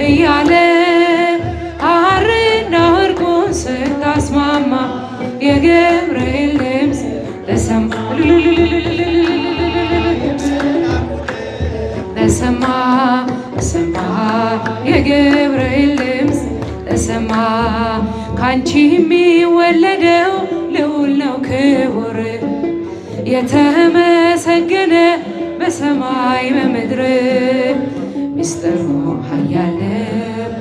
እያለ ሐርና ወርቁን ስታስማማ የገብርኤል ድምፅ ተሰማ ተሰማ የገብርኤል ድምፅ ተሰማ። ካንቺ የሚወለደው ልዑል ነው ክቡር የተመሰገነ በሰማይ በምድር ሚስጥሩ ኃያል ነው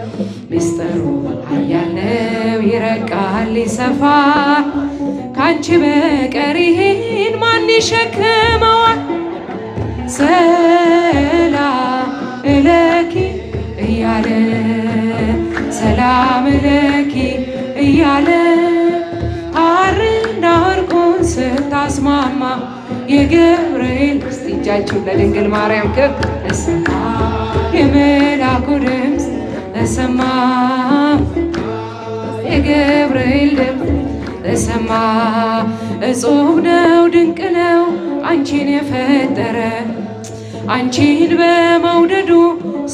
ሚስጥሩ ኃያል ነው ይረቃል ይሰፋል ካንቺ በቀር ይሄን ማን ይሸከመዋል? ሰላም እለኪ እያለ ሰላም እለኪ እያለ ሐርና ወርቁን ስታስማማ የገብርኤል እስቲ እጃችሁን ለድንግል ማርያም ከፍ ተሰማ የመልአኩ ድምፅ ተሰማ የገብርኤል ድምፅ ተሰማ። እጹብ ነው ድንቅ ነው አንቺን የፈጠረ አንቺን በመውደዱ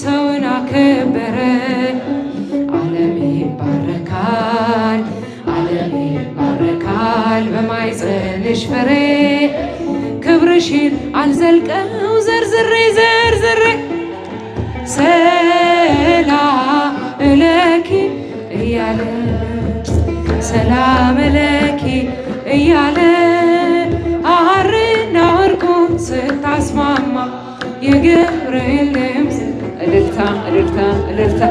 ሰውን አከበረ። ዓለም ይባረካል ዓለም ይባረካል በማኅፀንሽ ፍሬ ክብርሽን አልዘልቀው ዘርዝሬ ዘርዝሬ ሰላም እለኪ እያለ ሰላም እለኪ እያለ ሐርና ወርቁን ስታስማማ የገብርኤል ድምፅ እልልታ እልልታ እልልታ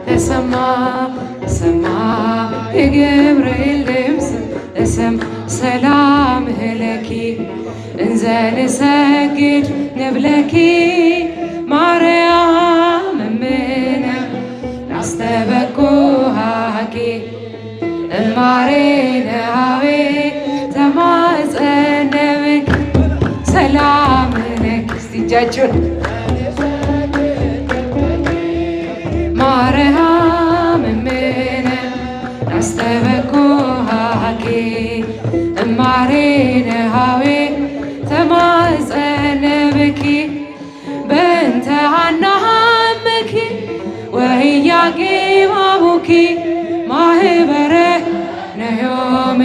ተሰማ ተሰማ የገብርኤል ድምፅ ተሰማ። ሰላም እለኪ እንዘ ንሰግድ ንብለኪ ማርያም እምነ ናስተበኩሃኪ እማሬነ ሀቤ ተማጸነብኪ ሰላም እለኪ እስቲ እጃችሁን ማርያም እምነ ናስተበኩሃኪ እማሬነ ሀቤ ተማጸነብኪ በእንተ ሐና ሀመኪ ወኢያቄም አቡኪ ማህበረ ነዮሜ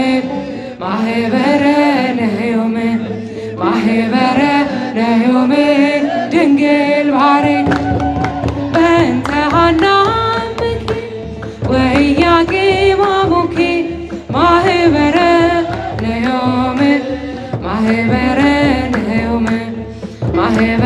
ማህበረ ነዮሜ ማህበረ ነዮሜ ድንግል ባሬክ በእንተ ሐና ሀመኪ ወኢያቄም አቡኪ ማህበረ ነዮሜ ማህበረ ነዮሜ ማህበረ